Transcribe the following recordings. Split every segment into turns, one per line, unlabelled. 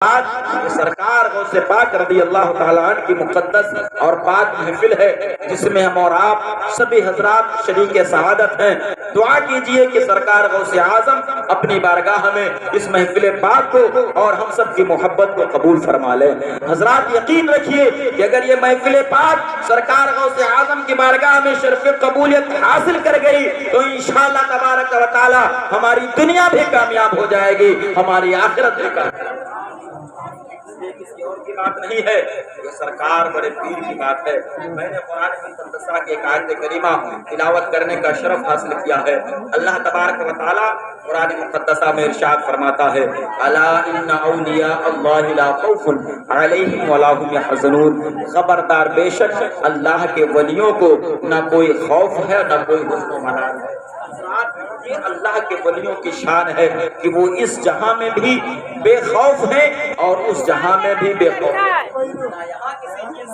آج سرکار غوث پاک رضی اللہ تعالیٰ عنہ کی مقدس اور پاک محفل ہے جس میں ہم اور آپ سبھی حضرات شریک سعادت ہیں۔ دعا کیجئے کہ سرکار غوث اعظم اپنی بارگاہ میں اس محفل پاک کو اور ہم سب کی محبت کو قبول فرما لیں۔ حضرات یقین رکھیے کہ اگر یہ محفل پاک سرکار غوث اعظم کی بارگاہ میں شرف قبولیت حاصل کر گئی تو انشاءاللہ تبارک و تعالی ہماری دنیا بھی کامیاب ہو جائے گی، ہماری آخرت بھی کامیاب۔ یہ کسی اور کی بات نہیں ہے، یہ سرکار بڑے پیر کی بات ہے۔ میں نے قرآن مقدسہ کی ایک آیت کریمہ تلاوت کرنے کا شرف حاصل کیا ہے۔ اللہ تبارک و تعالی قرآن مقدسہ میں ارشاد فرماتا ہے الا ان اولیاء اللہ لا خوف علیہم ولا هم يحزنون، خبردار بے شک اللہ کے ولیوں کو نہ کوئی خوف ہے نہ کوئی حزن و ملال ہے۔ یہ اللہ کے ولیوں کی شان ہے کہ وہ اس جہاں میں بھی بے خوف ہیں اور اس جہاں میں بھی بے خوف ہیں، نہ یہاں کسی چیز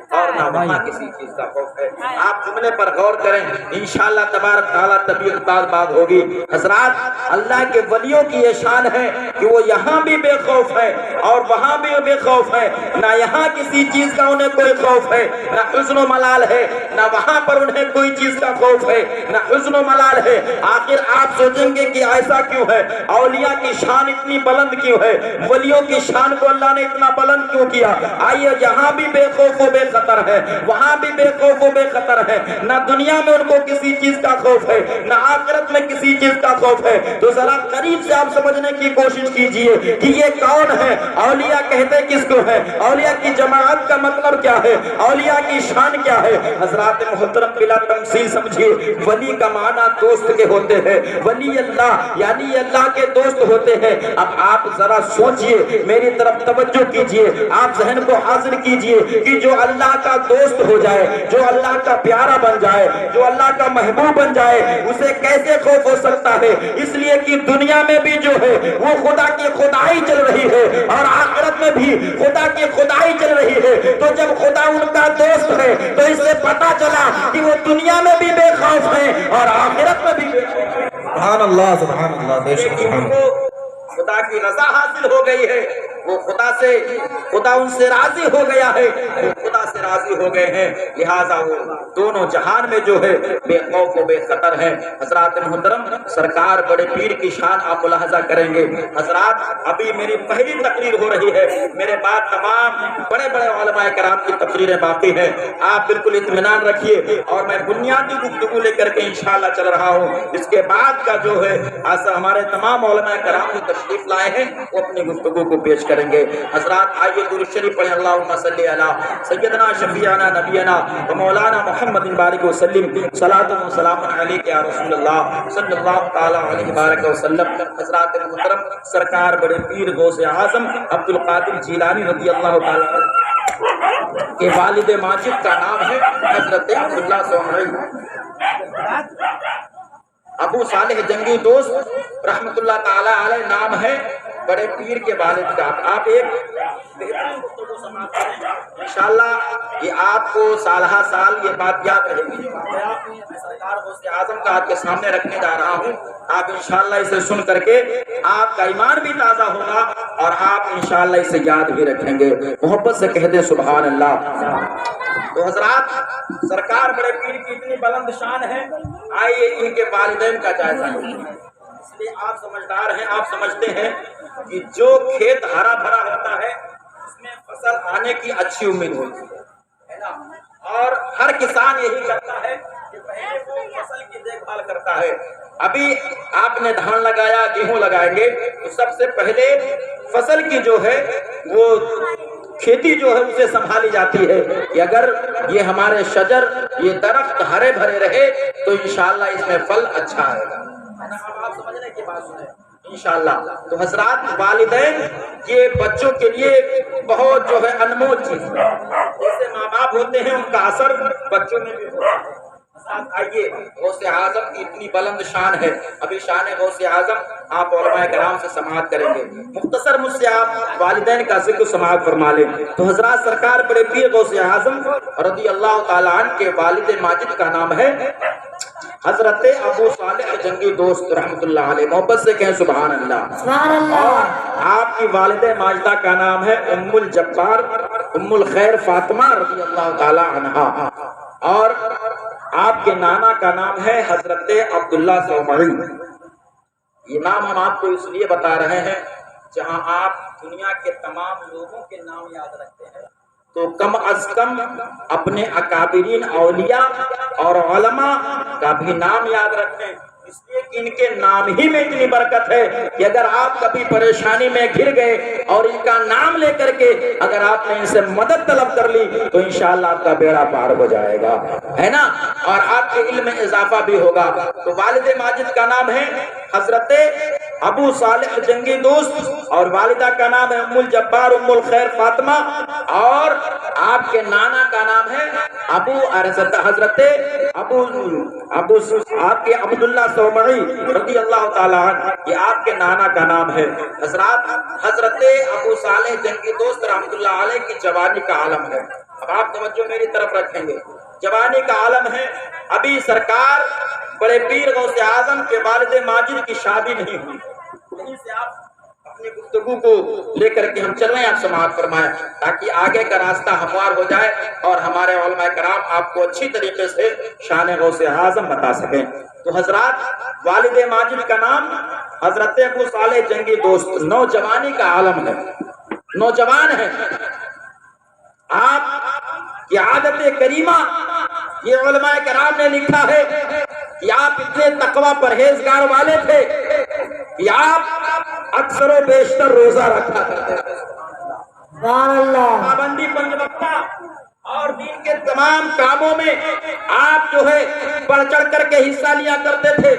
کا اور نہ وہاں کسی چیز کا خوف ہے۔ آپ جملے پر غور کریں، انشاءاللہ تبارک تعالیٰ طبیعت بات ہوگی۔ حضرات اللہ کے ولیوں کی یہ شان ہے کہ وہ یہاں بھی بے خوف ہے اور وہاں بھی بے خوف ہے، نہ یہاں کسی چیز کا انہیں کوئی خوف ہے نہ حزن و ملال ہے، نہ وہاں پر انہیں کوئی چیز کا خوف ہے نہ حزن و ملال ہے۔ آخر آپ سوچیں گے کہ ایسا کیوں ہے؟ اولیاء کی شان اتنی بلند کیوں ہے؟ ولیوں کی شان کو اللہ نے اتنا بلند کیوں کیا؟ آئیے جہاں بھی بے خوف و بے خطر ہے وہاں بھی بے خوف و بے خطر ہے، نہ دنیا میں ان کو کسی چیز کا خوف ہے نہ آخرت میں کسی چیز کا خوف ہے۔ تو ذرا قریب سے آپ سمجھنے کی کوشش کیجئے کہ یہ کون ہے، اولیاء کہتے کس کو ہے، اولیاء کی جماعت کا مطلب کیا ہے، اولیاء کی شان کیا ہے؟ حضرات محترم بلا تمثیل سمجھیے، ولی کا معنی دوست کے ہوتے ہیں، ولی اللہ یعنی اللہ کے دوست ہوتے ہیں۔ اب آپ ذرا سوچئے، میری طرف توجہ کیجئے، آپ ذہن کو حاضر کیجئے کہ جو اللہ کا دوست ہو جائے، جو اللہ کا پیارا بن جائے، جو اللہ کا محبوب بن جائے، اسے کیسے خوف ہو سکتا ہے؟ اس لیے کہ دنیا میں بھی جو ہے وہ خدا کی خدائی چل رہی ہے اور آخرت میں بھی خدا کی خدائی چل رہی ہے۔ تو جب خدا ان کا دوست ہے تو اس سے پتا چلا کہ وہ دنیا میں بھی بے خوف ہیں اور آخرت میں بھی بے خوف ہیں۔
سبحان اللہ سبحان اللہ، بے شک سبحان اللہ۔
خدا کی رضا حاصل ہو گئی ہے، وہ خدا ان سے راضی ہو گیا ہے، وہ خدا سے راضی ہو گئے ہیں، لہٰذا وہ دونوں جہان میں جو ہے بے خوف و بے خطر ہے۔ حضرات محترم، سرکار بڑے پیر کی شان آپ ملاحظہ کریں گے۔ حضرات ابھی میری پہلی تقریر ہو رہی ہے، میرے بعد تمام بڑے بڑے علماء کرام کی تقریریں باقی ہیں۔ آپ بالکل اطمینان رکھیے اور میں بنیادی گفتگو لے کر کے انشاءاللہ چل رہا ہوں۔ اس کے بعد کا جو ہے ایسا ہمارے تمام علماء کرام جو تشریف لائے ہیں وہ اپنی گفتگو کو پیش کریں گے۔ حضرات آئیے درود شریف پڑھیں، اللہم صلی علی سیدنا شفیعنا نبینا و مولانا محمد بارک وسلم، صلاۃ و سلام علیک یا رسول اللہ صلی اللہ تعالی علیہ وآلہ وسلم۔ حضرات محترم، سرکار بڑے پیر غوث اعظم عبد القادر جیلانی رضی اللہ تعالی عنہ کے والد ماجد کا نام ہے حضرت عبداللہ سوہری۔ ابو صالح جنگی دوست رحمت اللہ تعالی علیہ نام ہے بڑے پیر کے والد کا۔ آپ ایک بہترین گفتگو سماعت کریں، انشاءاللہ یہ آپ کو سالہ سال یہ بات یاد رہے گی۔ میں سرکار غوث اعظم کا آپ کے سامنے رکھنے جا رہا ہوں، آپ انشاءاللہ اسے سن کر کے آپ کا ایمان بھی تازہ ہوگا اور آپ انشاءاللہ اسے یاد بھی رکھیں گے۔ محبت سے کہہ دیں سبحان اللہ۔ تو حضرات، سرکار بڑے پیر کی اتنی بلند شان ہے، آئیے ان کے والدین کا جائزہ لیں۔ اس لیے آپ سمجھدار ہیں، آپ سمجھتے ہیں کہ جو کھیت ہرا بھرا ہوتا ہے اس میں فصل آنے کی اچھی امید ہوتی ہے نا، اور ہر کسان یہی کرتا ہے کہ پہلے وہ فصل کی دیکھ بھال کرتا ہے۔ ابھی آپ نے دھان لگایا، گیہوں لگائیں گے تو سب سے پہلے فصل کی جو ہے وہ کھیتی جو ہے اسے سنبھالی جاتی ہے کہ اگر یہ ہمارے شجر یہ درخت ہرے بھرے رہے تو انشاءاللہ اس میں پھل اچھا آئے گا۔ آپ سمجھنے کی بات سنیں انشاءاللہ۔ تو حضرات، والدین یہ بچوں کے لیے بہت جو ہے انمول چیز ہے، جیسے ماں باپ ہوتے ہیں ان کا اثر بچوں میں بھی ہوتا ہے۔ آئیے، غوث اعظم کی اتنی بلند شان ہے، ابھی شان غوث اعظم آپ علماء کرام سے سماعت کریں گے۔ مختصر مجھ سے آپ والدین کا ذکر سماعت فرما لیں۔ تو حضرات، سرکار بڑے پیر غوث اعظم رضی اللہ تعالیٰ عنہ کے والد ماجد کا نام ہے حضرت ابو صالح جنگی دوست رحمۃ اللہ علیہ، محبت سے کہیں سبحان اللہ۔
سبحان اللہ۔
اور آپ کی والدہ ماجدہ کا نام ہے ام الجبار ام الخیر فاطمہ رضی اللہ تعالی عنہا، اور آپ کے نانا کا نام ہے حضرت عبداللہ صومعی۔ یہ نام ہم آپ کو اس لیے بتا رہے ہیں، جہاں آپ دنیا کے تمام لوگوں کے نام یاد رکھتے ہیں تو کم از کم اپنے اکابرین اولیاء اور علماء کا بھی نام یاد رکھیں، اس لیے کہ ان کے نام ہی میں اتنی برکت ہے کہ اگر آپ کبھی پریشانی میں گر گئے اور ان کا نام لے کر کے اگر آپ نے ان سے مدد طلب کر لی تو انشاءاللہ آپ کا بیڑا پار ہو جائے گا، ہے نا، اور آپ کے علم میں اضافہ بھی ہوگا۔ تو والد ماجد کا نام ہے حضرت ابو صالح جنگی دوست، اور والدہ کا نام ہے ام الجبار ام الخیر فاطمہ، اور آپ کے نانا کا نام ہے حضرت ابو آپ کے عبداللہ صومعی رضی اللہ تعالیٰ عنہ، یہ آپ کے نانا کا نام ہے۔ حضرت ابو صالح جنگی دوست رحمۃ اللہ علیہ کی جوانی کا عالم ہے۔ اب آپ توجہ میری طرف رکھیں گے، جوانی کا عالم ہے، ابھی سرکار بڑے پیر غوث اعظم کے والد ماجد کی شادی نہیں ہوئی، یہیں سے آپ اپنی گفتگو کو لے کر کے ہم چل رہے ہیں، آپ سماعت فرمائیں تاکہ آگے کا راستہ ہموار ہو جائے اور ہمارے علماء کرام آپ کو اچھی طریقے سے شان غوث اعظم بتا سکیں۔ تو حضرات، والد ماجد کا نام حضرت ابو صالح جنگی دوست، نوجوانی کا عالم ہے، نوجوان ہے۔ آپ کی عادت کریمہ، یہ علماء کرام نے لکھا ہے کہ آپ اتنے تقوی پرہیزگار والے تھے کہ آپ اکثر و بیشتر روزہ رکھا کرتے تھے،
سبحان اللہ۔
پابندی پنج وقتہ اور دین کے تمام کاموں میں آپ جو ہے بڑھ چڑھ کر کے حصہ لیا کرتے تھے۔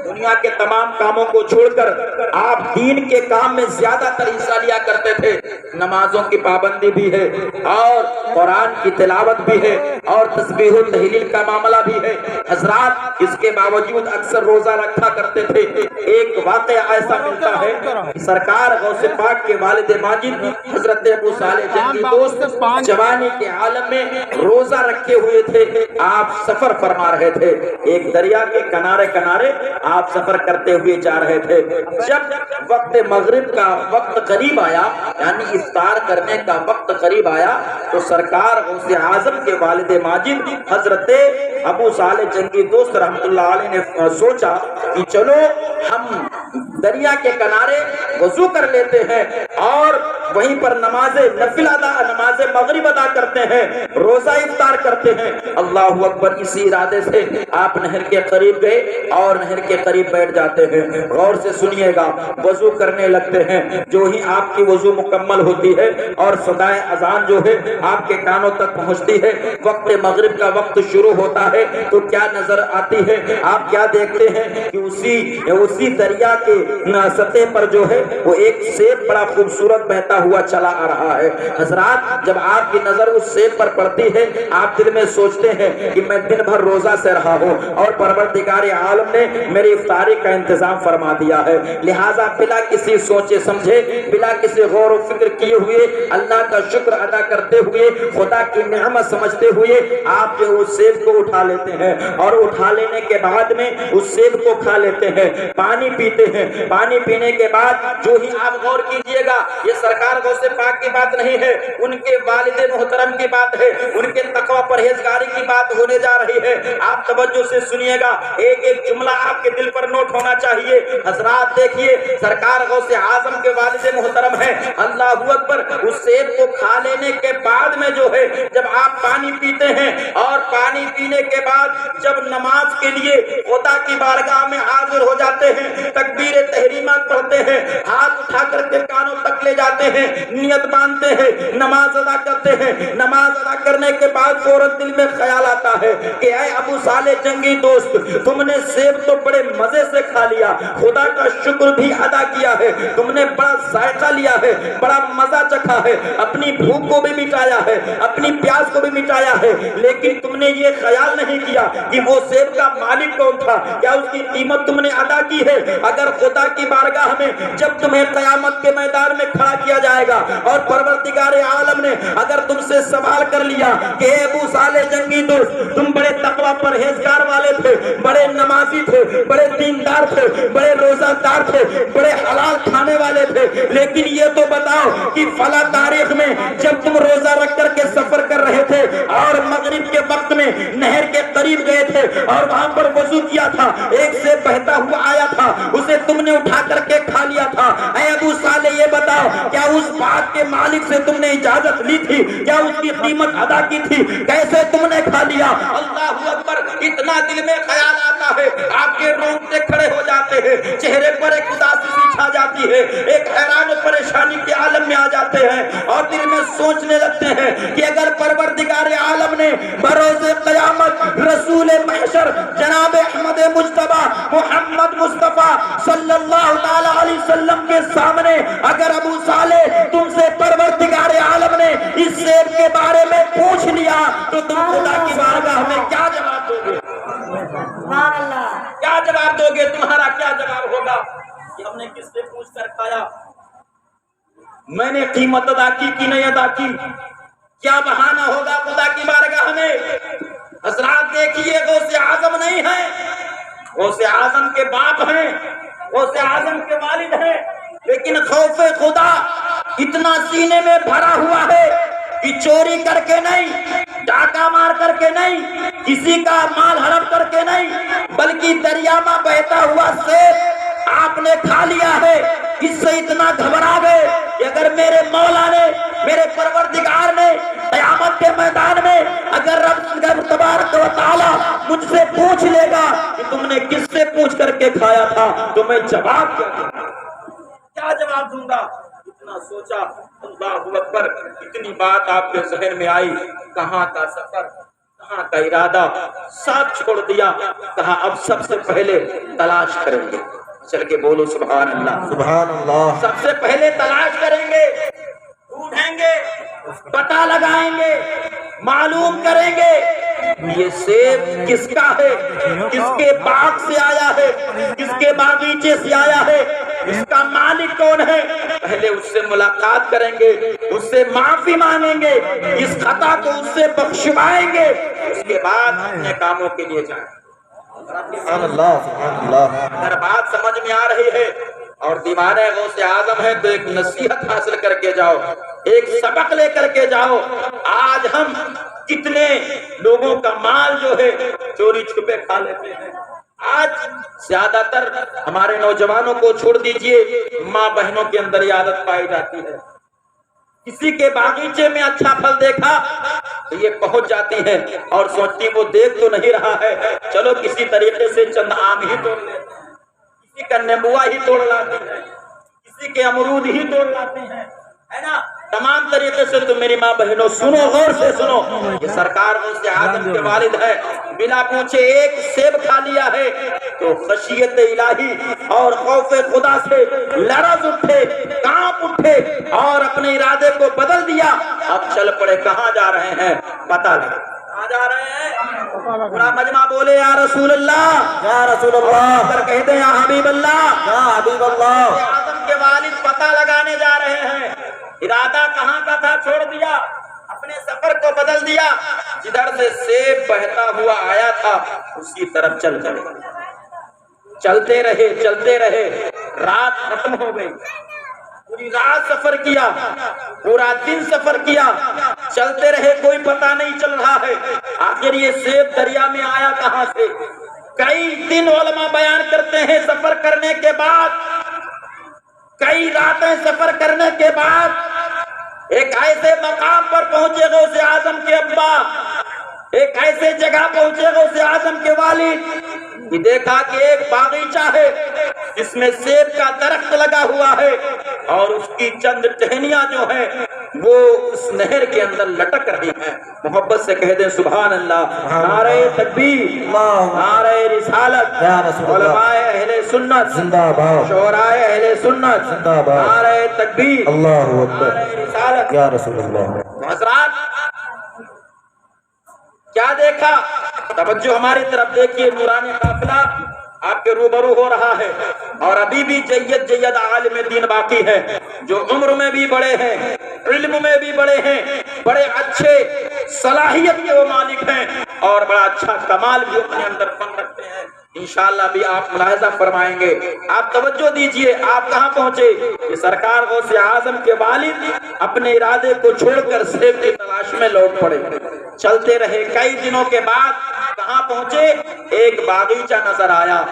دنیا کے تمام کاموں کو چھوڑ کر آپ دین کے کام میں زیادہ تر حصہ لیا کرتے تھے۔ نمازوں کی پابندی بھی ہے اور قرآن کی تلاوت بھی ہے اور تسبیح و تحلیل کا معاملہ بھی ہے۔ حضرات اس کے باوجود اکثر روزہ رکھا کرتے تھے۔ ایک واقعہ ایسا ملتا ہے کہ سرکار غوث پاک کے والد ماجد حضرت ابو صالح جنگی دوست جوانی کے عالم میں روزہ رکھے ہوئے تھے، آپ سفر فرما رہے تھے، ایک دریا کے کنارے کنارے آپ سفر کرتے ہوئے جا رہے تھے۔ جب وقت مغرب کا وقت قریب آیا، یعنی افطار کرنے کا وقت قریب آیا، تو سرکار غوث اعظم کے والد ماجد حضرت ابو صالح جنگی دوست رحمۃ اللہ علیہ نے سوچا کہ چلو ہم دریا کے کنارے وضو کر لیتے ہیں اور وہیں پر نماز نفل نماز مغرب ادا کرتے ہیں، روزہ افطار کرتے ہیں۔ اللہ اکبر، اسی ارادے سے آپ نہر کے قریب گئے اور نہر کے قریب بیٹھ جاتے ہیں۔ غور سے سنیے گا، وضو کرنے لگتے ہیں۔ جو ہی آپ کی وضو مکمل ہوتی ہے اور صدائے اذان جو ہے آپ کے کانوں تک پہنچتی ہے، وقت مغرب کا وقت شروع ہوتا ہے، تو کیا نظر آتی ہے؟ آپ کیا دیکھتے ہیں کہ اسی دریا کے سطح پر جو ہے وہ ایک سیب بڑا خوبصورت بہتا ہوا چلا آ رہا ہے۔ حضرات، جب آپ کی نظر اس سیب پر پڑتی ہے، آپ دل میں سوچتے ہیں کہ میں دن بھر روزہ سے رہا ہوں اور پروردگار عالم نے میری افطاری کا انتظام فرما دیا ہے، لہٰذا بلا کسی سوچے سمجھے، بلا کسی غور و فکر کیے ہوئے، اللہ کا شکر ادا کرتے ہوئے، خدا کی نعمت سمجھتے ہوئے آپ جو اس سیب کو اٹھا لیتے ہیں اور اٹھا لینے کے بعد میں اس سیب کو کھا لیتے ہیں، پانی پیتے ہیں۔ پانی پینے کے بعد جو ہی آپ غور کیجئے گا، یہ سرکار غوث پاک کی بات نہیں ہے، ان کے والد محترم کی بات ہے، ان کے تقوی پرہیزگاری کی بات ہونے جا رہی ہے۔ آپ توجہ سے سنیے گا، ایک ایک جملہ آپ کے دل پر نوٹ ہونا چاہیے۔ حضرات دیکھیے، سرکار غوث اعظم کے والد محترم ہیں، اللہ اکبر، اس سیب کو کھا لینے کے بعد میں جو ہے جب آپ پانی پیتے ہیں اور پانی پینے کے بعد جب نماز کے لیے خدا کی بارگاہ میں حاضر ہو جاتے ہیں، تکبیر تحریمہ پڑھتے ہیں، ہاتھ اٹھا کر کے کانوں تک لے جاتے ہیں، نیت باندھتے ہیں، نماز ادا کرتے ہیں۔ نماز ادا کرنے کے بعد فوراً دل میں خیال آتا ہے کہ اے ابو صالح جنگی دوست، تم نے سیب تو بڑے مزے سے کھا لیا، خدا کا شکر بھی ادا کیا ہے، تم نے بڑا ذائقہ لیا ہے، بڑا مزہ چکھا ہے، اپنی بھوک کو بھی مٹایا ہے، اپنی پیاس کو بھی مٹایا ہے، لیکن تم نے یہ خیال نہیں کیا کہ وہ سیب کا مالک کون تھا، کیا اس کی قیمت تم نے ادا کی ہے؟ اگر اگر خدا کی بارگاہ میں جب تمہیں قیامت کے میدان میں کھڑا کیا جائے گا اور پروردگار عالم نے اگر تم سے سوال کر لیا کہ اے ابو صالح جنگی دوست، تم بڑے تقوی پرہیزگار والے تھے، بڑے نمازی تھے، بڑے دیندار تھے، بڑے روزہ دار تھے، بڑے حلال کھانے والے تھے، لیکن یہ تو بتاؤ کہ فلاں تاریخ میں جب تم روزہ رکھ کر کے سفر کر رہے تھے اور مغرب کے وقت میں نہر کے قریب گئے تھے اور وہاں پر وضو کیا تھا، ایک سے بہتا ہوا آیا تھا، اسے تم نے اٹھا کر کے کھا لیا تھا، اے ابو صالح یہ بتاؤ کیا اس بات کے مالک سے تم نے اجازت لی تھی؟ کیا اس کی قیمت ادا کی تھی؟ کیسے تم نے کھا لیا؟ اللہ اکبر! اتنا دل میں خیال آتا ہے، آپ کے رونگٹے کھڑے ہو جاتے ہیں، چہرے پر ایک اداسی سی چھا جاتی ہے، ایک حیران و پریشانی کے عالم میں آ جاتے ہیں اور دل میں سوچنے لگتے ہیں کہ اگر پروردگار عالم نے بروز قیامت رسول محشر جناب احمد مجتبی محمد مصطفیٰ صلی اللہ تعالی علیہ وسلم کے سامنے اگر ابو صالح تم سے پروردگار عالم نے اس سیب کے بارے میں پوچھ لیا تو تم خدا کی بارگاہ میں کیا جواب دو گے؟
سبحان اللہ.
کیا جواب دو گے؟ تمہارا کیا جواب ہوگا کہ ہم نے کس سے پوچھ کر کھایا؟ میں نے قیمت ادا کی کہ نہیں ادا کی؟ کیا بہانہ ہوگا خدا کی بارگاہ میں؟ حضرات دیکھیے، غوث اعظم نہیں ہے، غوث اعظم کے باپ ہیں، غوث اعظم کے والد ہیں، لیکن خوف خدا اتنا سینے میں بھرا ہوا ہے کہ چوری کر کے نہیں، ڈاکہ مار کر کے نہیں، کسی کا مال ہڑپ کر کے نہیں، بلکہ دریا میں بہتا ہوا سیب آپ نے کھا لیا ہے۔ اس سے اتنا گھبرا گئے کہ اگر میرے مولا نے، میرے پروردگار نے قیامت کے میدان میں اگر رب تبارک و تعالی مجھ سے پوچھ لے گا کہ تم نے کس سے پوچھ کر کے کھایا تھا تو میں جواب کیا دوں گا؟ کیا جواب دوں گا؟ اتنا سوچا، اللہ اکبر! اتنی بات آپ کے ذہن میں آئی، کہاں کا سفر، کہاں کا ارادہ، ساتھ چھوڑ دیا، کہا اب سب سے پہلے تلاش کریں گے۔ چل کے بولو سبحان اللہ،
سبحان اللہ۔
سب سے پہلے تلاش کریں گے، ڈھونڈیں گے، پتہ لگائیں گے، معلوم کریں گے یہ سیب کس کا ہے، کس کے باغ سے آیا ہے، کس کے باغیچے سے آیا ہے، اس کا مالک کون ہے۔ پہلے اس سے ملاقات کریں گے، اس سے معافی مانگیں گے، اس خطا کو اس سے بخشوائیں گے، اس کے بعد اپنے کاموں کے لیے جائیں۔
سبحان اللہ، سبحان اللہ۔
اگر بات سمجھ میں آ رہی ہے اور دیوانہ غوث اعظم ہے تو ایک نصیحت حاصل کر کے جاؤ، ایک سبق لے کر کے جاؤ۔ آج ہم کتنے لوگوں کا مال جو ہے چوری چھپے کھا لیتے ہیں۔ آج زیادہ تر ہمارے نوجوانوں کو چھوڑ دیجئے، ماں بہنوں کے اندر یہ عادت پائی جاتی ہے، کسی کے باغیچے میں اچھا پھل دیکھا تو یہ پہنچ جاتی ہیں اور سوچتی وہ دیکھ تو نہیں رہا ہے، چلو کسی طریقے سے چند آم ہی توڑ لیتے ہیں، کسی کا نیمبوا ہی توڑ لاتے ہیں، کسی کے امرود ہی توڑ لاتے ہیں، ہے نا؟ تمام طریقے سے تو میری ماں بہنوں سنو، غور سے سنو، یہ سرکار غوث اعظم کے والد ہے، بلا پوچھے ایک سیب کھا لیا ہے تو خشیت الہی اور خوف خدا سے لرز اٹھے، کانپ اٹھے اور اپنے ارادے کو بدل دیا۔ اب چل پڑے، کہاں جا رہے ہیں پتہ لگا، کہاں جا رہے ہیں؟ پورا مجمع بولے یا رسول اللہ،
یا رسول اللہ،
اگر کہتے ہیں یا حبیب اللہ،
یا حبیب اللہ۔
غوث اعظم کے والد پتہ لگانے جا رہے ہیں، ارادہ کہاں کا تھا چھوڑ دیا، اپنے سفر کو بدل دیا، جدھر سے سیب بہتا ہوا آیا تھا اسی طرف چل پڑے۔ چلتے رہے، چلتے رہے، رات ختم ہو گئی، پوری رات سفر کیا، پورا دن سفر کیا، چلتے رہے، کوئی پتہ نہیں چل رہا ہے آخر یہ سیب دریا میں آیا کہاں سے۔ کئی دن علماء بیان کرتے ہیں سفر کرنے کے بعد، کئی راتیں سفر کرنے کے بعد ایک ایسے مقام پر پہنچے غوث اعظم کے ابا، ایک ایسے جگہ پہنچے غوث اعظم کے والد کہ دیکھا کہ ایک باغیچہ ہے جس میں سیب کا درخت لگا ہوا ہے اور اس کی چند ٹہنیاں جو ہیں وہ اس نہر کے اندر لٹک رہی ہیں۔ محبت سے کہہ دیں سبحان اللہ، نعرہ تکبیر، نعرہ رسالت، علماء اہل سنت
زندہ باد،
شعراء اہل سنت
زندہ باد،
نعرہ تکبیر،
اللہ اکبر،
نعرہ رسالت۔
یا رسول اللہ۔
حضرات کیا دیکھا؟ توجہ ہماری طرف دیکھیے، نورانی قافلہ آپ کے روبرو ہو رہا ہے، اور ابھی بھی جید عالم دین باقی ہے، جو عمر میں بھی بڑے ہیں، علم میں بھی بڑے ہیں، بڑے اچھے صلاحیت کے وہ مالک ہیں، اور بڑا اچھا کمال بھی اپنے اندر فن رکھتے ہیں۔ انشاءاللہ بھی آپ ملاحظہ فرمائیں گے۔ آپ توجہ دیجئے، آپ کہاں پہنچے کہ سرکار غوث اعظم کے والد اپنے ارادے کو چھوڑ کر سیب کی تلاش میں لوٹ پڑے۔ چلتے رہے، کئی دنوں کے بعد کہاں پہنچے؟ ایک باغیچہ نظر آیا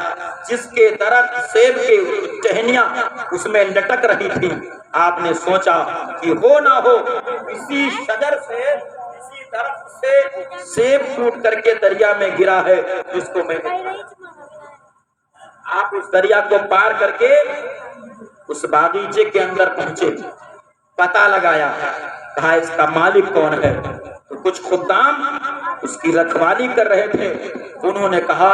جس کے درخت سیب کے ٹہنیاں اس میں لٹک رہی تھی۔ آپ نے سوچا کہ ہو نہ ہو اسی شجر سے، اسی درخت سے سیب ٹوٹ کر کے دریا میں گرا ہے، جس کو میں نے آپ اس دریا کو پار کر کے اس باغیچے کے اندر پہنچے، پتہ لگایا، کہا اس کا مالک کون ہے؟ تو کچھ خدام اس کی رکھوالی کر رہے تھے، انہوں نے کہا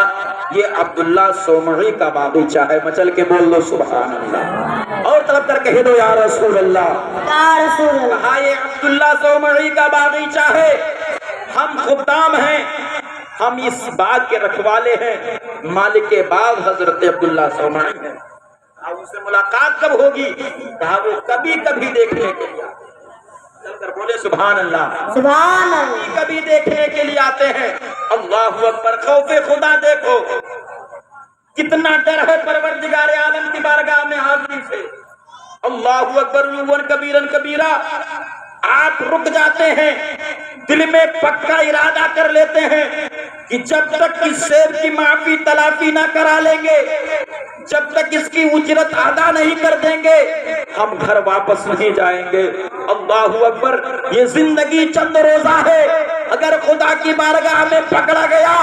یہ عبداللہ صومعی کا باغیچہ ہے۔ مچل کے بول لو سبحان اللہ، اور طرف کر کہہ دو یا رسول اللہ۔
یا رسول اللہ۔
کہا یہ عبداللہ صومعی کا باغیچہ ہے، ہم خدام ہیں، ہم اس باغ کے رکھوالے ہیں، مالک باغ حضرت عبداللہ صومعی ہیں۔ اب اس سے ملاقات کب ہوگی؟ کہا وہ کبھی کبھی دیکھنے کے لیے، چل کر بولے سبحان اللہ،
سبحان اللہ۔
کبھی دیکھنے کے لیے آتے ہیں۔ اللہ اکبر، خوف خدا دیکھو، کتنا ڈر ہے پروردگار عالم کی بارگاہ میں حاضری سے۔ اللہ اکبر، علوا کبیرا کبیرا۔ آپ رک جاتے ہیں، دل میں پکا ارادہ کر لیتے ہیں کہ جب تک اس سیب کی معافی تلافی نہ کرا لیں گے، جب تک اس کی اجرت ادا نہیں کر دیں گے، ہم گھر واپس نہیں جائیں گے۔ اللہ اکبر، یہ زندگی چند روزہ ہے، اگر خدا کی بارگاہ میں پکڑا گیا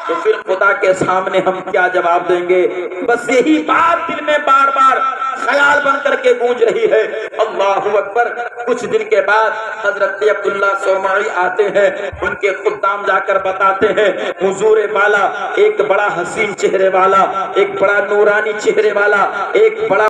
تو پھر خدا کے سامنے ہم کیا جواب دیں گے؟ بس یہی بات دل میں بار بار خیال بن کر کے گونج رہی ہے۔ اللہ اکبر، کچھ دن کے بعد حضرت عبداللہ صومعی آتے ہیں، ان کے خدام جا کر بتاتے ہیں حضور والا ایک بڑا حسین چہرے والا، ایک بڑا نورانی چہرے والا، ایک بڑا